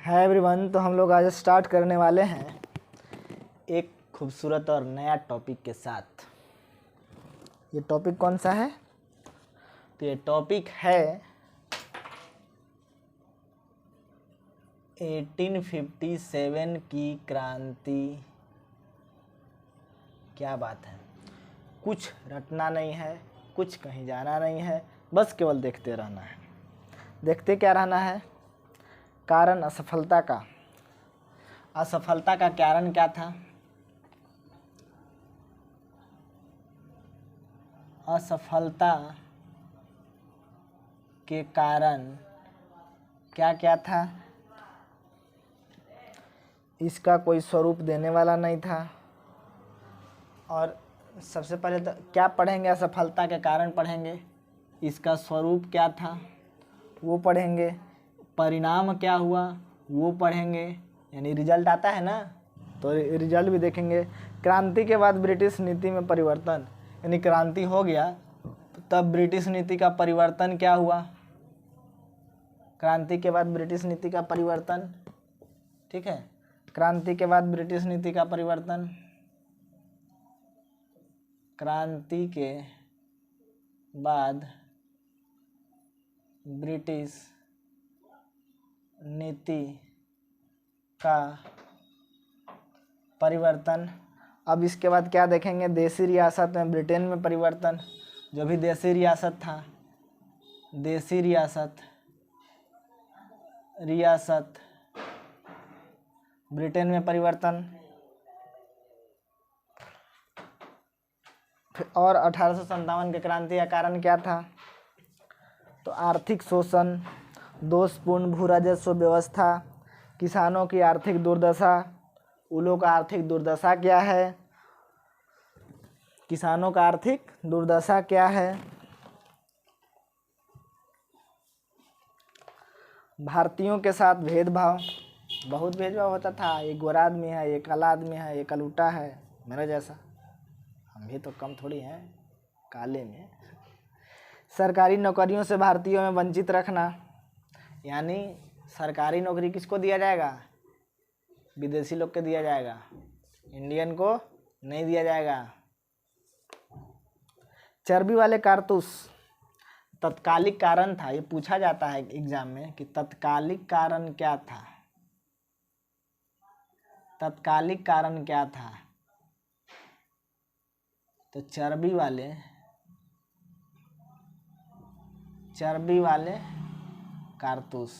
है एवरीवन। तो हम लोग आज स्टार्ट करने वाले हैं एक खूबसूरत और नया टॉपिक के साथ। ये टॉपिक कौन सा है? तो ये टॉपिक है 1857 की क्रांति। क्या बात है, कुछ रटना नहीं है, कुछ कहीं जाना नहीं है, बस केवल देखते रहना है। देखते क्या रहना है? कारण असफलता का। असफलता का कारण क्या था? असफलता के कारण क्या क्या था? इसका कोई स्वरूप देने वाला नहीं था। और सबसे पहले तो क्या पढ़ेंगे? असफलता के कारण पढ़ेंगे। इसका स्वरूप क्या था वो पढ़ेंगे। परिणाम क्या हुआ वो पढ़ेंगे, यानी रिजल्ट आता है ना, तो रिजल्ट भी देखेंगे। क्रांति के बाद ब्रिटिश नीति में परिवर्तन, यानी क्रांति हो गया तो तब ब्रिटिश नीति का परिवर्तन क्या हुआ? क्रांति के बाद ब्रिटिश नीति का परिवर्तन, ठीक है। क्रांति के बाद ब्रिटिश नीति का परिवर्तन, क्रांति के बाद ब्रिटिश नीति का परिवर्तन। अब इसके बाद क्या देखेंगे? देशी रियासत में ब्रिटेन में परिवर्तन। जो भी देशी रियासत था, देशी रियासत ब्रिटेन में परिवर्तन। और 1857 के क्रांति का कारण क्या था? तो आर्थिक शोषण, दोषपूर्ण भू राजस्व व्यवस्था, किसानों की आर्थिक दुर्दशा। उलों का आर्थिक दुर्दशा क्या है? किसानों का आर्थिक दुर्दशा क्या है? भारतीयों के साथ भेदभाव, बहुत भेदभाव होता था। एक गोरा आदमी है, एक काला आदमी है, एक अलूटा है मेरा जैसा। हम भी तो कम थोड़ी हैं काले में। सरकारी नौकरियों से भारतीयों में वंचित रखना, यानी सरकारी नौकरी किसको दिया जाएगा? विदेशी लोग को दिया जाएगा, इंडियन को नहीं दिया जाएगा। चर्बी वाले कारतूस, तत्कालिक कारण था। ये पूछा जाता है एग्जाम में कि तत्कालिक कारण क्या था? तत्कालिक कारण क्या था? तो चर्बी वाले कारतूस,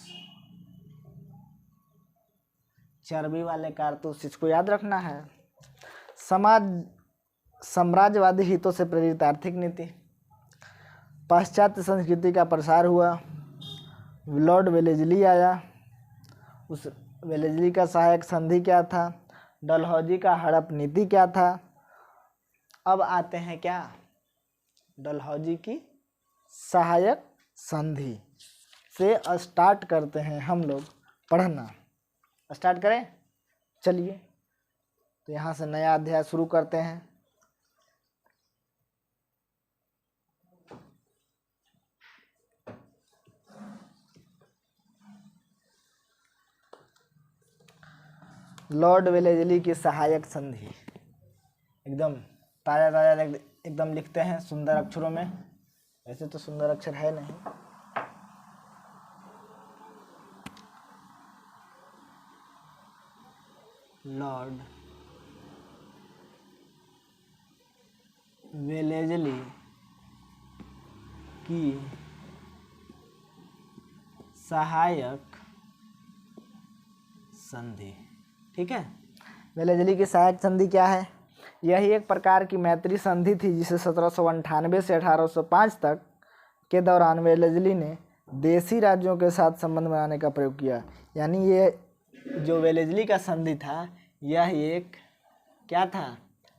चर्बी वाले कारतूस, इसको याद रखना है। साम्राज्यवादी हितों से प्रेरित आर्थिक नीति, पाश्चात्य संस्कृति का प्रसार हुआ, लॉर्ड वेलेस्ली आया। उस वेलेस्ली का सहायक संधि क्या था? डलहौजी का हड़प नीति क्या था? अब आते हैं क्या? डलहौजी की सहायक संधि से स्टार्ट करते हैं हम लोग पढ़ना। स्टार्ट करें, चलिए। तो यहाँ से नया अध्याय शुरू करते हैं। लॉर्ड वेलेस्ली की सहायक संधि, एकदम ताजा ताजा एकदम लिखते हैं सुंदर अक्षरों में। वैसे तो सुंदर अक्षर है नहीं। लॉर्ड वेलेस्ली की सहायक संधि, ठीक है। वेलेस्ली की सहायक संधि क्या है? यही एक प्रकार की मैत्री संधि थी जिसे 1798 से 1805 तक के दौरान वेलेस्ली ने देशी राज्यों के साथ संबंध बनाने का प्रयोग किया। यानी ये जो वेलेस्ली का संधि था, यह एक क्या था?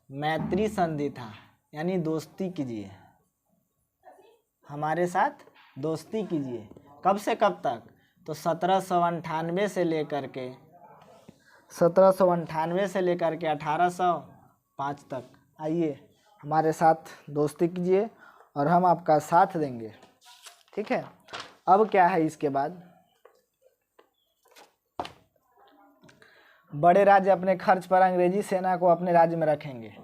मैत्री संधि था, यानी दोस्ती कीजिए, हमारे साथ दोस्ती कीजिए। कब से कब तक? तो 1798 से लेकर के 1805 तक आइए, हमारे साथ दोस्ती कीजिए और हम आपका साथ देंगे, ठीक है। अब क्या है इसके बाद? बड़े राज्य अपने खर्च पर अंग्रेजी सेना को अपने राज्य में रखेंगे।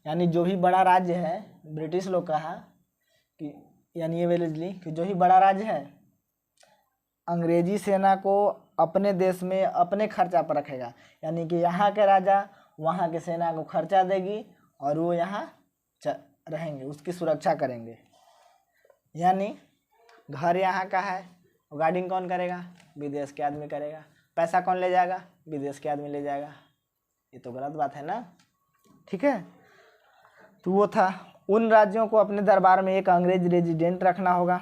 यानी जो भी बड़ा राज्य है, ब्रिटिश लोग कहा कि यानी ये वेलेस्ली कि जो भी बड़ा राज्य है अंग्रेजी सेना को अपने देश में अपने खर्चा पर रखेगा। यानी कि यहाँ के राजा वहाँ के सेना को खर्चा देगी और वो यहाँ रहेंगे, उसकी सुरक्षा करेंगे। यानी घर यहाँ का है, गार्डिंग कौन करेगा? विदेश के आदमी करेगा। पैसा कौन ले जाएगा? विदेश के आदमी ले जाएगा। ये तो गलत बात है ना, ठीक है। तो वो था, उन राज्यों को अपने दरबार में एक अंग्रेज रेजिडेंट रखना होगा।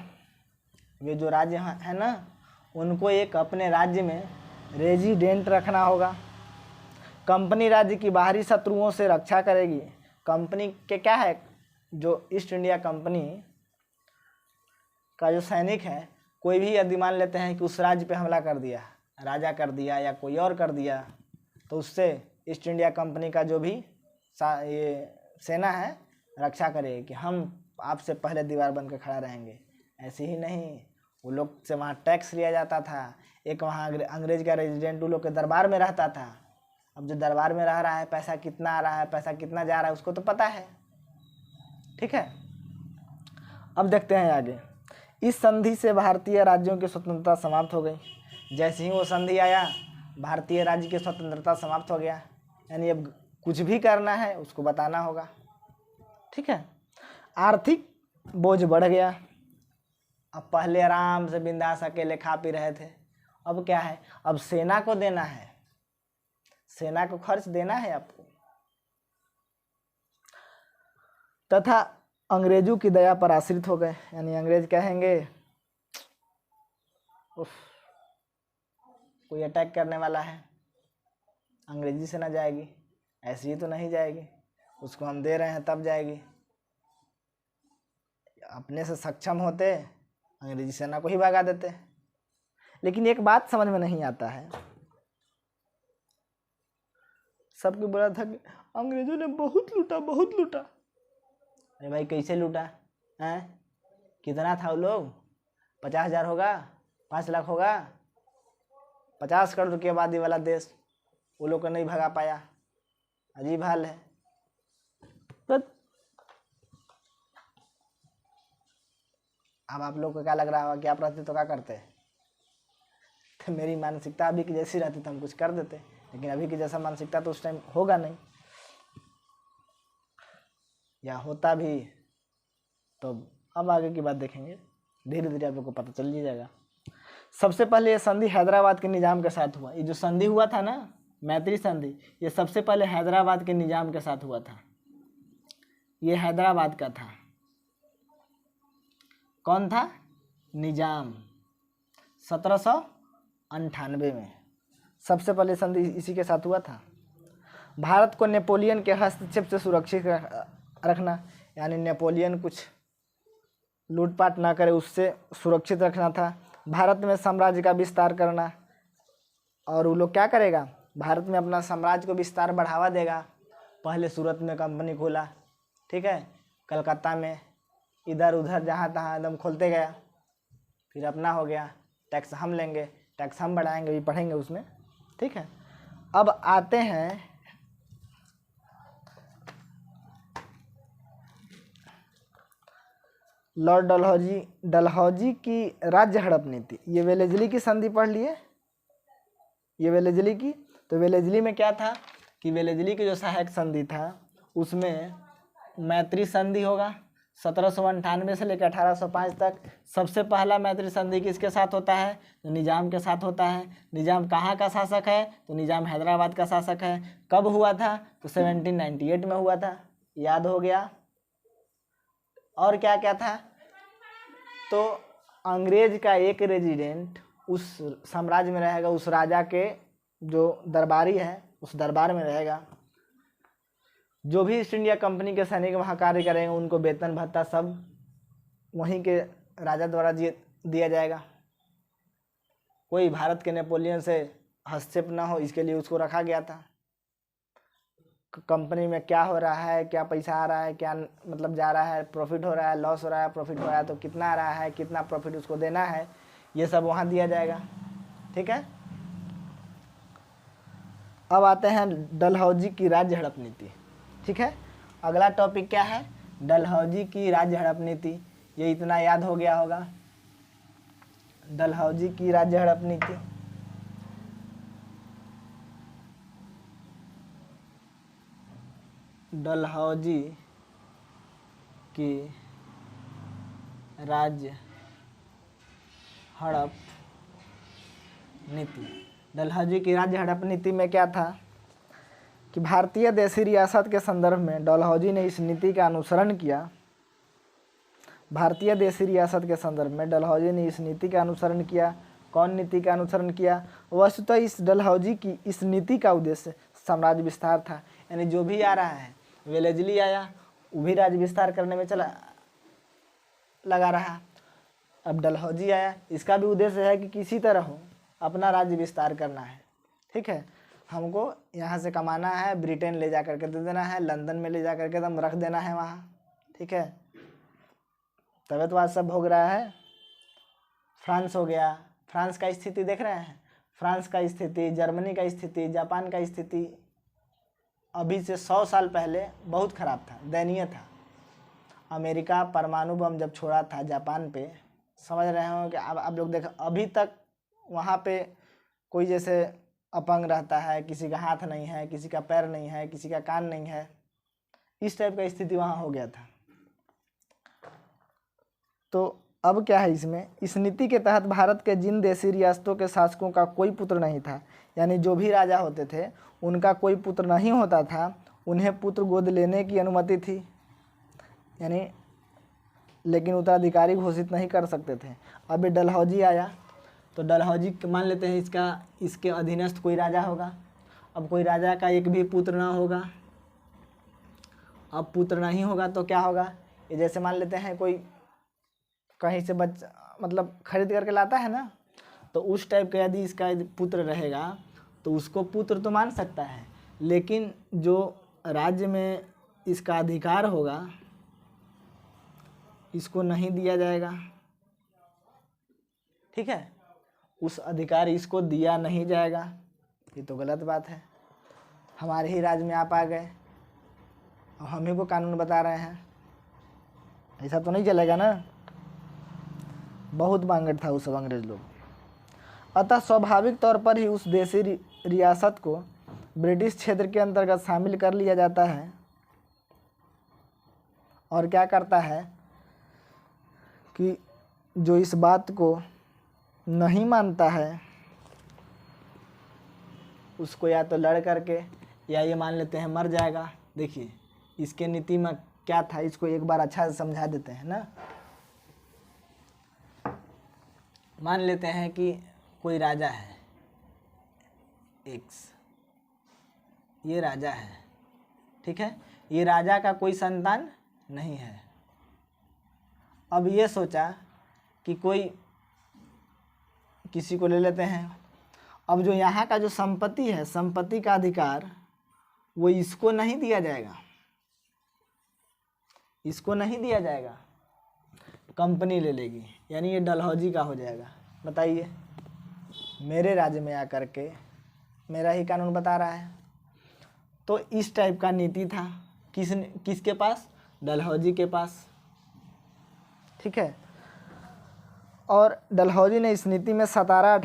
वे जो राज्य है ना, उनको एक अपने राज्य में रेजिडेंट रखना होगा। कंपनी राज्य की बाहरी शत्रुओं से रक्षा करेगी। कंपनी के क्या है, जो ईस्ट इंडिया कंपनी का जो सैनिक है, कोई भी यदि मान लेते हैं कि उस राज्य पे हमला कर दिया, राजा कर दिया या कोई और कर दिया, तो उससे ईस्ट इंडिया कंपनी का जो भी ये सेना है रक्षा करेगी कि हम आपसे पहले दीवार बनकर खड़ा रहेंगे। ऐसे ही नहीं, वो लोग से वहाँ टैक्स लिया जाता था। एक वहाँ अंग्रेज का रेजिडेंट वो लोग के दरबार में रहता था। अब जो दरबार में रह रहा है, पैसा कितना आ रहा है, पैसा कितना जा रहा है, उसको तो पता है, ठीक है। अब देखते हैं आगे। इस संधि से भारतीय राज्यों की स्वतंत्रता समाप्त हो गई। जैसे ही वो संधि आया, भारतीय राज्य की स्वतंत्रता समाप्त हो गया। यानी अब कुछ भी करना है उसको बताना होगा, ठीक है। आर्थिक बोझ बढ़ गया। अब पहले आराम से बिंदास अकेले खा पी रहे थे, अब क्या है, अब सेना को देना है, सेना को खर्च देना है आपको। तथा अंग्रेजों की दया पर आश्रित हो गए। यानी अंग्रेज कहेंगे उफ, कोई अटैक करने वाला है, अंग्रेजी सेना जाएगी, ऐसी ही तो नहीं जाएगी, उसको हम दे रहे हैं तब जाएगी। अपने से सक्षम होते अंग्रेजी सेना को ही भगा देते। लेकिन एक बात समझ में नहीं आता है, सबको बोला था कि अंग्रेजों ने बहुत लूटा, बहुत लूटा। अरे भाई कैसे लूटा है? कितना था वो लोग? 50,000 होगा, 5 लाख होगा? 50 करोड़ की आबादी वाला देश, वो लोग को नहीं भगा पाया। अजीब हाल है। अब आप लोग को क्या लग रहा होगा कि आप रहते तो क्या करते? तो मेरी मानसिकता अभी की जैसी रहती तो हम कुछ कर देते, लेकिन अभी की जैसा मानसिकता तो उस टाइम होगा नहीं, या होता भी तो अब आगे की बात देखेंगे, धीरे धीरे आप लोग को पता चल ही जाएगा। सबसे पहले ये संधि हैदराबाद के निजाम के साथ हुआ। ये जो संधि हुआ था ना, मैत्री संधि, ये सबसे पहले हैदराबाद के निजाम के साथ हुआ था। ये हैदराबाद का था। कौन था? निजाम। 1798 में सबसे पहले संधि इसी के साथ हुआ था। भारत को नेपोलियन के हस्तक्षेप से सुरक्षित रखना, यानी नेपोलियन कुछ लूटपाट ना करे उससे सुरक्षित रखना था। भारत में साम्राज्य का विस्तार करना, और वो लोग क्या करेगा, भारत में अपना साम्राज्य को विस्तार बढ़ावा देगा। पहले सूरत में कंपनी खोला, ठीक है, कलकत्ता में, इधर उधर जहाँ तहाँ एकदम खोलते गया, फिर अपना हो गया। टैक्स हम लेंगे, टैक्स हम बढ़ाएंगे, भी पढ़ेंगे उसमें, ठीक है। अब आते हैं लॉर्ड डलहौजी की राज्य हड़प नीति। ये वेलेस्ली की संधि पढ़ लिए, ये वेलेस्ली की। तो वेलेस्ली में क्या था कि वेलेस्ली की जो सहायक संधि था उसमें मैत्री संधि होगा 1798 से लेकर 1805 तक। सबसे पहला मैत्री संधि किसके साथ होता है? तो निजाम के साथ होता है। निजाम कहाँ का शासक है? तो निजाम हैदराबाद का शासक है। कब हुआ था? तो 1798 में हुआ था, याद हो गया। और क्या क्या था? तो अंग्रेज का एक रेजिडेंट उस साम्राज्य में रहेगा, उस राजा के जो दरबारी है उस दरबार में रहेगा। जो भी ईस्ट इंडिया कंपनी के सैनिक वहाँ कार्य करेंगे उनको वेतन भत्ता सब वहीं के राजा द्वारा दिया जाएगा। कोई भारत के नेपोलियन से हस्तक्षेप ना हो, इसके लिए उसको रखा गया था। कंपनी में क्या हो रहा है, क्या पैसा आ रहा है, क्या मतलब जा रहा है, प्रॉफिट हो रहा है, लॉस हो रहा है, प्रॉफिट हो रहा है तो कितना आ रहा है, कितना प्रॉफिट उसको देना है, ये सब वहाँ दिया जाएगा, ठीक है। अब आते हैं डलहौजी की राज्य हड़प नीति। ठीक है, अगला टॉपिक क्या है? डलहौजी की राज्य हड़प नीति। ये इतना याद हो गया होगा, डलहौजी की राज्य हड़प नीति। डलहौजी की राज्य हड़प नीति। डलहौजी की राज्य हड़प नीति में क्या था कि भारतीय देशी रियासत के संदर्भ में डलहौजी ने इस नीति का अनुसरण किया। भारतीय देशी रियासत के संदर्भ में डलहौजी ने इस नीति का अनुसरण किया। कौन नीति का अनुसरण किया? वस्तुतः इस डलहौजी की इस नीति का उद्देश्य साम्राज्य विस्तार था। यानी जो भी आ रहा है, वेलेजली आया, वो भी राज्य विस्तार करने में लगा रहा। अब डलहौजी आया, इसका भी उद्देश्य है कि किसी तरह हो अपना राज्य विस्तार करना है। ठीक है, हमको यहाँ से कमाना है, ब्रिटेन ले जा करके दे देना है, लंदन में ले जा करके दम रख देना है वहाँ। ठीक है, तभी तो आज सब भोग रहा है। फ्रांस हो गया, फ्रांस का स्थिति देख रहे हैं, फ्रांस का स्थिति, जर्मनी का स्थिति, जापान का स्थिति अभी से 100 साल पहले बहुत ख़राब था, दयनीय था। अमेरिका परमाणु बम जब छोड़ा था जापान पे, समझ रहे हो कि अब आप लोग देख, अभी तक वहाँ पे कोई जैसे अपंग रहता है, किसी का हाथ नहीं है, किसी का पैर नहीं है, किसी का कान नहीं है, इस टाइप का स्थिति वहाँ हो गया था। तो अब क्या है इसमें, इस नीति के तहत भारत के जिन देशी रियासतों के शासकों का कोई पुत्र नहीं था, यानी जो भी राजा होते थे उनका कोई पुत्र नहीं होता था, उन्हें पुत्र गोद लेने की अनुमति थी, यानी लेकिन उत्तराधिकारी घोषित नहीं कर सकते थे। अब डलहौजी आया तो डलहौजी मान लेते हैं इसके अधीनस्थ कोई राजा होगा। अब कोई राजा का एक भी पुत्र ना होगा। अब पुत्र नहीं होगा तो क्या होगा, ये जैसे मान लेते हैं कोई कहीं से मतलब खरीद करके लाता है ना, तो उस टाइप का यदि इसका पुत्र रहेगा तो उसको पुत्र तो मान सकता है, लेकिन जो राज्य में इसका अधिकार होगा इसको नहीं दिया जाएगा। ठीक है, उस अधिकार इसको दिया नहीं जाएगा। ये तो गलत बात है। हमारे ही राज्य में आप आ गए और हम ही को कानून बता रहे हैं, ऐसा तो नहीं चलेगा ना। बहुत बांगड़ था उस सब अंग्रेज लोग। अतः स्वाभाविक तौर पर ही उस देशी रियासत को ब्रिटिश क्षेत्र के अंतर्गत शामिल कर लिया जाता है। और क्या करता है कि जो इस बात को नहीं मानता है उसको या तो लड़ करके या ये मान लेते हैं मर जाएगा। देखिए इसके नीति में क्या था, इसको एक बार अच्छा से समझा देते हैं ना। मान लेते हैं कि कोई राजा है एक्स, ये राजा है। ठीक है, ये राजा का कोई संतान नहीं है। अब ये सोचा कि कोई किसी को ले लेते हैं। अब जो यहाँ का जो संपत्ति है, संपत्ति का अधिकार वो इसको नहीं दिया जाएगा, इसको नहीं दिया जाएगा, कंपनी ले लेगी, यानी ये डलहौजी का हो जाएगा। बताइए, मेरे राज्य में आकर के मेरा ही कानून बता रहा है। तो इस टाइप का नीति था किसके पास? डलहौजी के पास। ठीक है, और डलहौजी ने इस नीति में 17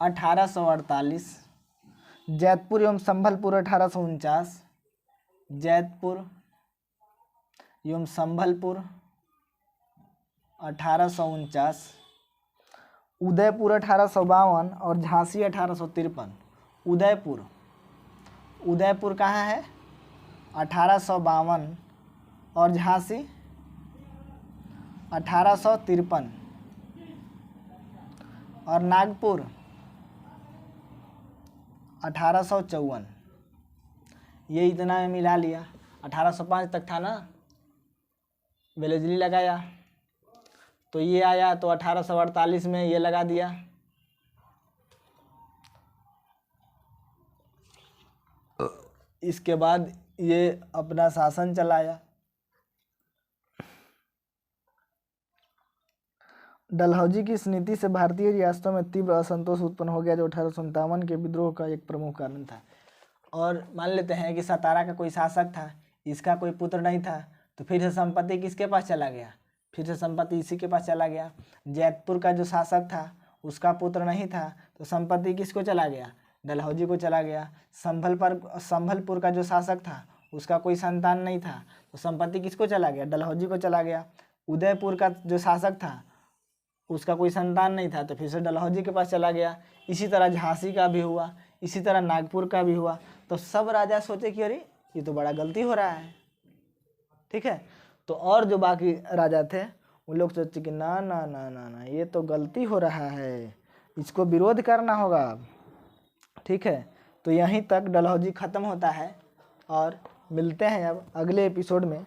1848, जैतपुर एवं संभलपुर 1849, जैतपुर एवं संभलपुर 1849, उदयपुर 1852 और झांसी 1853। उदयपुर कहाँ है? 1852 और झांसी 1853 और नागपुर 1854। ये इतना में मिला लिया। 1805 तक था ना, वेलेजली लगाया तो ये आया, तो 1848 में ये लगा दिया। इसके बाद ये अपना शासन चलाया डलहौजी की इस नीति से भारतीय रियासतों में तीव्र असंतोष उत्पन्न हो गया, जो 1857 के विद्रोह का एक प्रमुख कारण था। और मान लेते हैं कि सतारा का कोई शासक था, इसका कोई पुत्र नहीं था, तो फिर से संपत्ति किसके पास चला गया? फिर से संपत्ति इसी के पास चला गया। जैतपुर का जो शासक था उसका पुत्र नहीं था, तो संपत्ति किसको चला गया? डलहौजी को चला गया। संभलपुर का जो शासक था उसका कोई संतान नहीं था, तो संपत्ति किसको चला गया? डलहौजी को चला गया। उदयपुर का जो शासक था उसका कोई संतान नहीं था, तो फिर से डलहौजी के पास चला गया। इसी तरह झांसी का भी हुआ, इसी तरह नागपुर का भी हुआ। तो सब राजा सोचे कि अरे ये तो बड़ा गलती हो रहा है, ठीक है। तो और जो बाकी राजा थे उन लोग सोचे कि ना ना ना ना ना, ये तो गलती हो रहा है, इसको विरोध करना होगा अब, ठीक है। तो यहीं तक डलहौजी ख़त्म होता है और मिलते हैं अब अगले एपिसोड में।